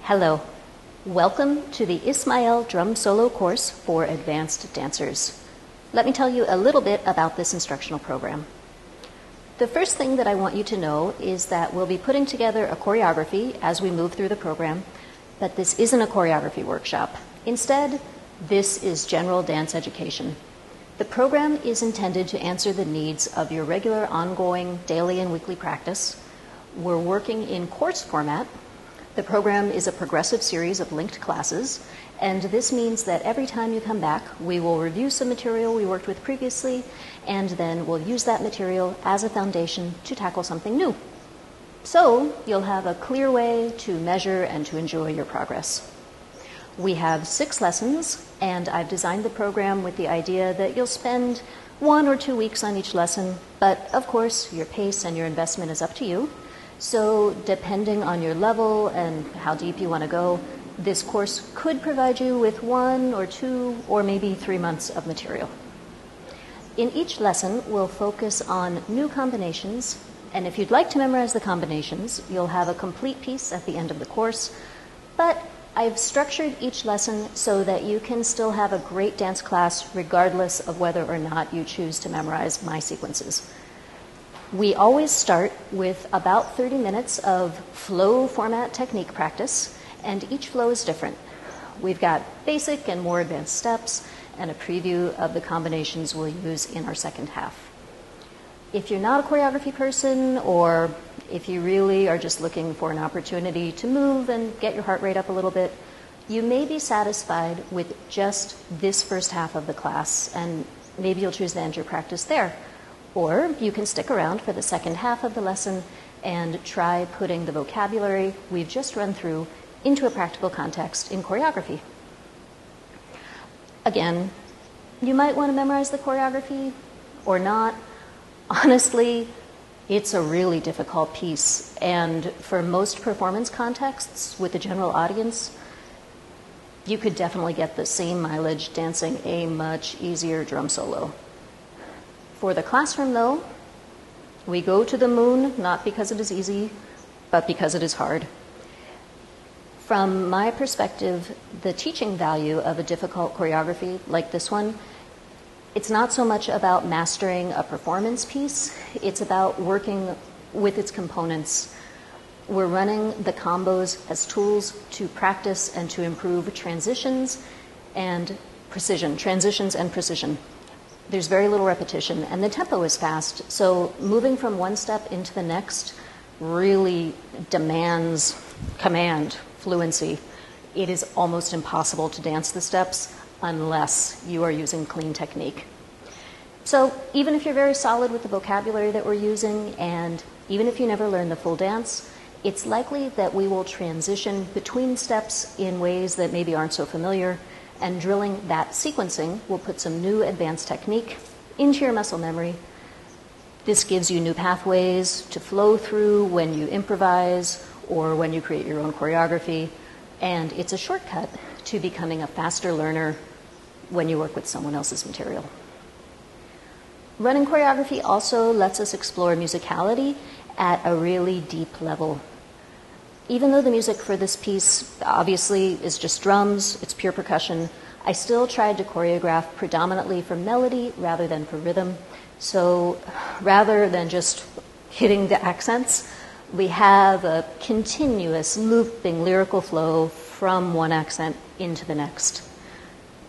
Hello. Welcome to the Ismail drum solo course for advanced dancers. Let me tell you a little bit about this instructional program. The first thing that I want you to know is that we'll be putting together a choreography as we move through the program, but this isn't a choreography workshop. Instead, this is general dance education. The program is intended to answer the needs of your regular, ongoing, daily and weekly practice. We're working in course format. The program is a progressive series of linked classes, and this means that every time you come back, we will review some material we worked with previously, and then we'll use that material as a foundation to tackle something new. So you'll have a clear way to measure and to enjoy your progress. We have 6 lessons, and I've designed the program with the idea that you'll spend 1 or 2 weeks on each lesson, but of course your pace and your investment is up to you. So depending on your level and how deep you want to go, this course could provide you with 1 or 2 or maybe 3 months of material. In each lesson, we'll focus on new combinations, and if you'd like to memorize the combinations, you'll have a complete piece at the end of the course, but I've structured each lesson so that you can still have a great dance class regardless of whether or not you choose to memorize my sequences. We always start with about 30 minutes of flow format technique practice, and each flow is different. We've got basic and more advanced steps and a preview of the combinations we'll use in our second half. If you're not a choreography person, or if you really are just looking for an opportunity to move and get your heart rate up a little bit, you may be satisfied with just this first half of the class, and maybe you'll choose to end your practice there. Or you can stick around for the second half of the lesson and try putting the vocabulary we've just run through into a practical context in choreography. Again, you might want to memorize the choreography or not. Honestly, it's a really difficult piece, and for most performance contexts with the general audience, you could definitely get the same mileage dancing a much easier drum solo. For the classroom, though, we go to the moon not because it is easy, but because it is hard. From my perspective, the teaching value of a difficult choreography like this one, it's not so much about mastering a performance piece, it's about working with its components. We're running the combos as tools to practice and to improve transitions and precision. There's very little repetition, and the tempo is fast, so moving from one step into the next really demands command, fluency. It is almost impossible to dance the steps unless you are using clean technique. So even if you're very solid with the vocabulary that we're using, and even if you never learn the full dance, it's likely that we will transition between steps in ways that maybe aren't so familiar, and drilling that sequencing will put some new advanced technique into your muscle memory. This gives you new pathways to flow through when you improvise or when you create your own choreography, and it's a shortcut to becoming a faster learner when you work with someone else's material. Running choreography also lets us explore musicality at a really deep level. Even though the music for this piece obviously is just drums, it's pure percussion, I still tried to choreograph predominantly for melody rather than for rhythm. So rather than just hitting the accents, we have a continuous looping lyrical flow from one accent into the next.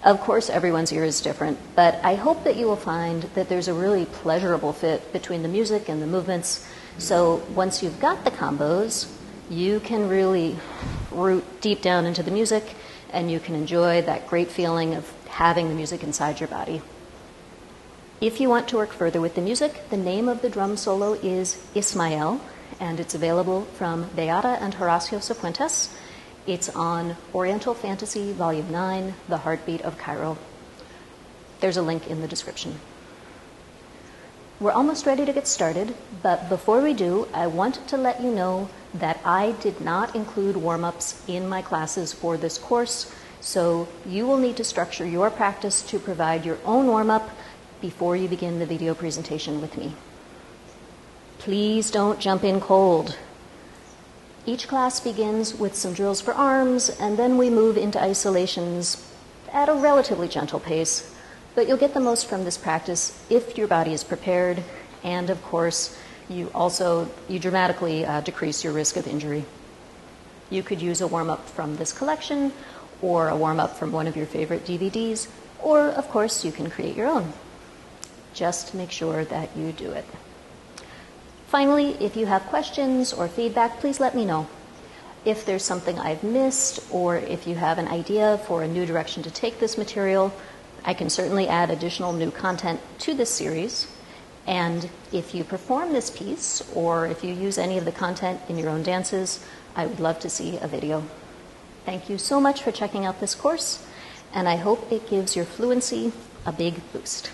Of course, everyone's ear is different, but I hope that you will find that there's a really pleasurable fit between the music and the movements. So once you've got the combos, you can really root deep down into the music, and you can enjoy that great feeling of having the music inside your body. If you want to work further with the music, the name of the drum solo is Ismail, and it's available from Beata and Horacio Cifuentes. It's on Oriental Fantasy, Volume 9, The Heartbeat of Cairo. There's a link in the description. We're almost ready to get started, but before we do, I want to let you know that I did not include warm-ups in my classes for this course, so you will need to structure your practice to provide your own warm-up before you begin the video presentation with me. Please don't jump in cold. Each class begins with some drills for arms, and then we move into isolations at a relatively gentle pace. But you'll get the most from this practice if your body is prepared, and of course, you dramatically decrease your risk of injury. You could use a warm-up from this collection, or a warm-up from one of your favorite DVDs, or of course, you can create your own. Just make sure that you do it. Finally, if you have questions or feedback, please let me know. If there's something I've missed, or if you have an idea for a new direction to take this material, I can certainly add additional new content to this series. And if you perform this piece, or if you use any of the content in your own dances, I would love to see a video. Thank you so much for checking out this course, and I hope it gives your fluency a big boost.